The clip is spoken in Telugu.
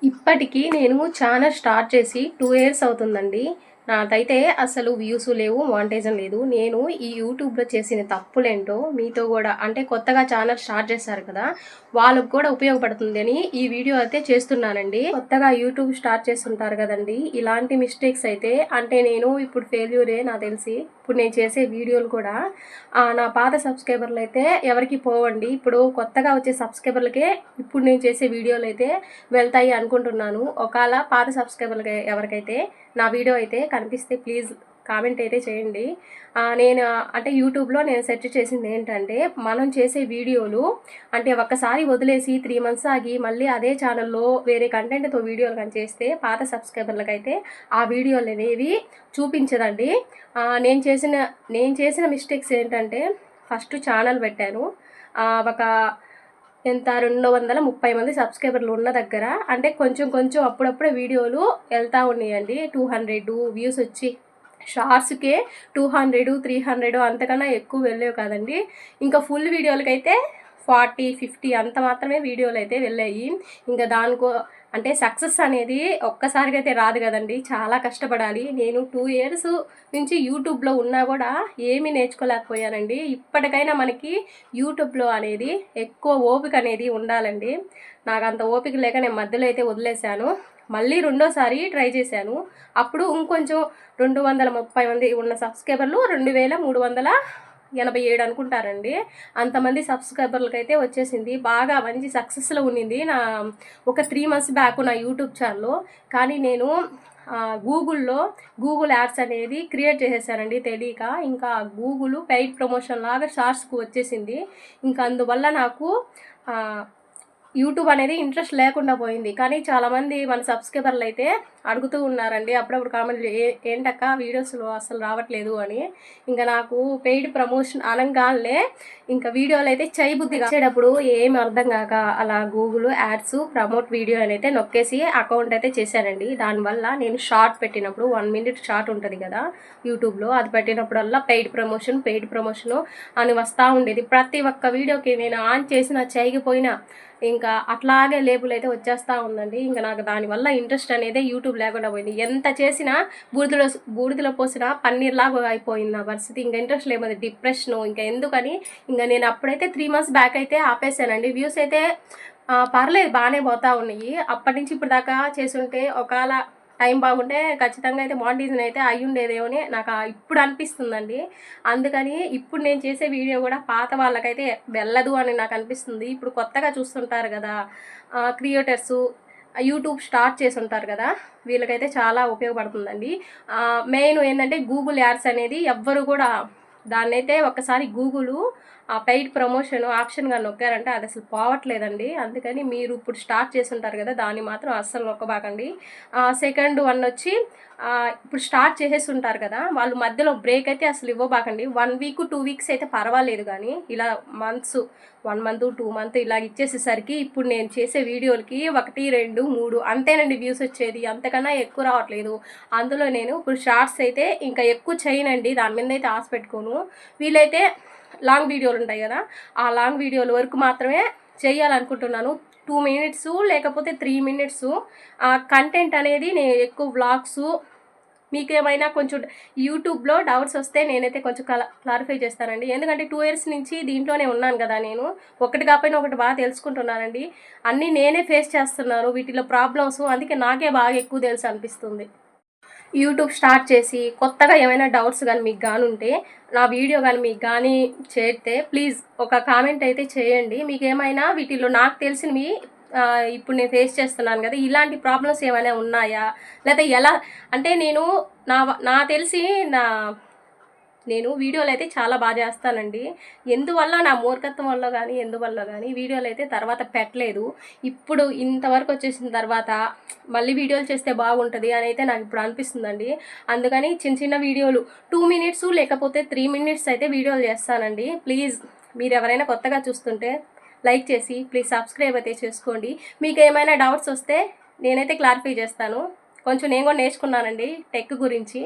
ఇప్పటికి నేను ఛానల్ స్టార్ట్ చేసి 2 ఇయర్స్ అవుతుందండి. నాదైతే అసలు వ్యూస్ లేవు, మానిటైజేషన్ లేదు. నేను ఈ యూట్యూబ్‌లో చేసిన తప్పులేంటో మీతో గూడా అంటే కొత్తగా ఛానల్ స్టార్ట్ చేశారు కదా! వాళ్ళకి కూడా ఉపయోగపడుతుందని ఈ వీడియో అయితే చేస్తున్నానండి. కొత్తగా యూట్యూబ్ స్టార్ట్ చేసుంటారు గదండీ! ఇలాంటి మిస్టేక్స్ అయితే అంటే నేను ఇప్పుడు ఫెయిల్యూరే నాకు తెలిసి. ఇప్పుడు నేను చేసే వీడియోలు కూడా నా పాత సబ్స్క్రైబర్‌లయితే ఎవరికీ పోవండి. ఇప్పుడు కొత్తగా వచ్చే సబ్స్క్రైబర్‌లకే ఇప్పుడు నేను చేసే వీడియోలయితే వెళ్తాయి అనుకుంటున్నాను. ఒకాళ పాత సబ్స్క్రైబర్‌లకి ఎవరికైతే నా వీడియో అయితే కనిపిస్తే ప్లీజ్ కామెంట్ అయితే చేయండి. నేను అంటే యూట్యూబ్‌లో నేను సెర్చ్ చేసింది ఏంటంటే, మనం చేసే వీడియోలు అంటే ఒక్కసారి వదిలేసి 3 మంత్స్ ఆగి మళ్ళీ అదే ఛానల్‌లో వేరే కంటెంట్‌తో వీడియోలు కానీ చేస్తే పాత సబ్స్క్రైబర్లకైతే ఆ వీడియోలు అనేవి చూపించదండి. నేను చేసిన మిస్టేక్స్ ఏంటంటే, ఫస్ట్ ఛానల్ పెట్టాను. ఒక ఎంత 230 మంది సబ్స్క్రైబర్లు ఉన్న దగ్గర అంటే కొంచెం కొంచెం అప్పుడప్పుడే వీడియోలు వెళ్తూ ఉన్నాయండి. 200 వ్యూస్ వచ్చి షార్ట్స్కే 200, 300 అంతకన్నా ఎక్కువ వెళ్ళేవి కాదండి. ఇంకా ఫుల్ వీడియోలకైతే 40, 50 అంత మాత్రమే వీడియోలు అయితే వెళ్ళాయి. ఇంకా అంటే సక్సెస్ అనేది ఒక్కసారిగా అయితే రాదు కదండి, చాలా కష్టపడాలి. నేను 2 ఇయర్స్ నుంచి యూట్యూబ్లో ఉన్నా కూడా ఏమీ నేర్చుకోలేకపోయానండి. ఇప్పటికైనా మనకి యూట్యూబ్లో అనేది ఎక్కువ ఓపిక అనేది ఉండాలండి. నాకు అంత ఓపిక లేక నేను మధ్యలో అయితే వదిలేశాను. మళ్ళీ రెండోసారి ట్రై చేశాను. అప్పుడు ఇంకొంచెం 230 మంది ఉన్న సబ్స్క్రైబర్లు 2387 అనుకుంటారండి. అంతమంది సబ్స్క్రైబర్లకైతే వచ్చేసింది. బాగా మంచి సక్సెస్లో ఉండింది నా ఒక 3 మంత్స్ బ్యాక్ నా యూట్యూబ్ ఛానల్లో. కానీ నేను గూగుల్ యాడ్స్ అనేది క్రియేట్ చేసేసానండి తెలియక. ఇంకా గూగుల్ పెయిడ్ ప్రమోషన్ లాగా షార్ట్స్కి వచ్చేసింది. ఇంకా అందువల్ల నాకు యూట్యూబ్ అనేది ఇంట్రెస్ట్ లేకుండా పోయింది. కానీ చాలామంది మన సబ్స్క్రైబర్లు అయితే అడుగుతూ ఉన్నారండి అప్పుడప్పుడు కామెంట్లు, ఏంటక్క వీడియోస్లో అసలు రావట్లేదు అని. ఇంకా నాకు పెయిడ్ ప్రమోషన్ అనగానే ఇంకా వీడియోలు అయితే చేయబుద్ధి వచ్చేటప్పుడు ఏమి అర్థం కాక అలా గూగుల్ యాడ్స్ ప్రమోట్ వీడియో అని అయితే నొక్కేసి అకౌంట్ అయితే చేశానండి. దానివల్ల నేను షార్ట్ పెట్టినప్పుడు 1 మినిట్ షార్ట్ ఉంటుంది కదా యూట్యూబ్లో, అది పెట్టినప్పుడల్లా పెయిడ్ ప్రమోషన్ అని వస్తూ ఉండేది. ప్రతి ఒక్క వీడియోకి నేను ఆన్ చేసిన చేయకపోయినా ఇంకా అట్లాగే లేబుల్ అయితే వచ్చేస్తూ ఉందండి. ఇంకా నాకు దానివల్ల ఇంట్రెస్ట్ అనేది యూట్యూబ్ లేకుండా పోయింది. ఎంత చేసినా బూడిదలో పోసినా పన్నీర్లాగా అయిపోయింది నా పరిస్థితి. ఇంకా ఇంట్రెస్ట్ లేకపోతే డిప్రెషను ఇంకా ఎందుకని ఇంకా నేను అప్పుడైతే 3 మంత్స్ బ్యాక్ అయితే ఆపేసానండి. వ్యూస్ అయితే పర్లేదు బాగానే పోతూ ఉన్నాయి. అప్పటి నుంచి ఇప్పుడు దాకా చేసుంటే ఒకవేళ టైం బాగుంటే ఖచ్చితంగా అయితే మానిటైజేషన్ అయితే అయ్యుండేదేమో అని నాకు ఇప్పుడు అనిపిస్తుందండి. అందుకని ఇప్పుడు నేను చేసే వీడియో కూడా పాత వాళ్ళకైతే వెళ్ళదు అని నాకు అనిపిస్తుంది. ఇప్పుడు కొత్తగా చూస్తుంటారు కదా క్రియేటర్సు, యూట్యూబ్ స్టార్ట్ చేసి ఉంటారు కదా, వీళ్ళకైతే చాలా ఉపయోగపడుతుందండి. మెయిన్ ఏంటంటే గూగుల్ యాడ్స్ అనేది ఎవ్వరు కూడా దాన్నైతే ఒక్కసారి గూగుల్ పెయిడ్ ప్రమోషన్ ఆప్షన్గా నొక్కారంటే అది అసలు పోవట్లేదండి. అందుకని మీరు ఇప్పుడు స్టార్ట్ చేసి ఉంటారు కదా, దాన్ని మాత్రం అస్సలు నొక్కబాకండి. సెకండ్ వన్ వచ్చి ఇప్పుడు స్టార్ట్ చేసేసి ఉంటారు కదా, వాళ్ళు మధ్యలో బ్రేక్ అయితే అసలు ఇవ్వబాకండి. 1 వీక్ 2 వీక్స్ అయితే పర్వాలేదు, కానీ ఇలా 1 మంత్ 2 మంత్ ఇలా ఇచ్చేసేసరికి ఇప్పుడు నేను చేసే వీడియోలకి 1, 2, 3 అంతేనండి వ్యూస్ వచ్చేది, అంతకన్నా ఎక్కువ రావట్లేదు. అందులో నేను ఇప్పుడు షార్ట్స్ అయితే ఇంకా ఎక్కువ చేయనండి, దాని మీద అయితే ఆశ పెట్టుకోను. వీలైతే లాంగ్ వీడియోలు ఉంటాయి కదా, ఆ లాంగ్ వీడియోల వరకు మాత్రమే చేయాలనుకుంటున్నాను. 2 మినిట్స్ లేకపోతే 3 మినిట్స్ కంటెంట్ అనేది నేను ఎక్కువ వ్లాగ్స్. మీకేమైనా కొంచెం యూట్యూబ్లో డౌట్స్ వస్తే నేనైతే కొంచెం క్లారిఫై చేస్తానండి. ఎందుకంటే 2 ఇయర్స్ నుంచి దీంట్లోనే ఉన్నాను కదా, నేను ఒకటి కాకపోయినా ఒకటి బాగా తెలుసుకుంటున్నానండి. అన్నీ నేనే ఫేస్ చేస్తున్నాను వీటిలో ప్రాబ్లమ్స్, అందుకే నాకే బాగా ఎక్కువ తెలుసు అనిపిస్తుంది. యూట్యూబ్ స్టార్ట్ చేసి కొత్తగా ఏమైనా డౌట్స్ కానీ మీకు కానీ ఉంటే, నా వీడియో కానీ మీకు కానీ చేస్తే ప్లీజ్ ఒక కామెంట్ అయితే చేయండి. మీకు ఏమైనా వీటిలో నాకు తెలిసినవి ఇప్పుడు నేను ఫేస్ చేస్తున్నాను కదా, ఇలాంటి ప్రాబ్లమ్స్ ఏమైనా ఉన్నాయా, లేకపోతే ఎలా అంటే నా తెలిసి నేను వీడియోలు అయితే చాలా బాగా చేస్తానండి. ఎందువల్ల నా మూర్ఖత్వం వల్ల కానీ ఎందువల్ల కానీ వీడియోలు అయితే తర్వాత పెట్టలేదు. ఇప్పుడు ఇంతవరకు వచ్చేసిన తర్వాత మళ్ళీ వీడియోలు చేస్తే బాగుంటుంది అని అయితే నాకు ఇప్పుడు అనిపిస్తుందండి. అందుకని చిన్న చిన్న వీడియోలు 2 మినిట్స్ లేకపోతే 3 మినిట్స్ అయితే వీడియోలు చేస్తానండి. ప్లీజ్ మీరు ఎవరైనా కొత్తగా చూస్తుంటే లైక్ చేసి ప్లీజ్ సబ్స్క్రైబ్ అయితే చేసుకోండి. మీకు ఏమైనా డౌట్స్ వస్తే నేనైతే క్లారిఫై చేస్తాను. కొంచెం నేను కూడా నేర్చుకున్నానండి టెక్ గురించి.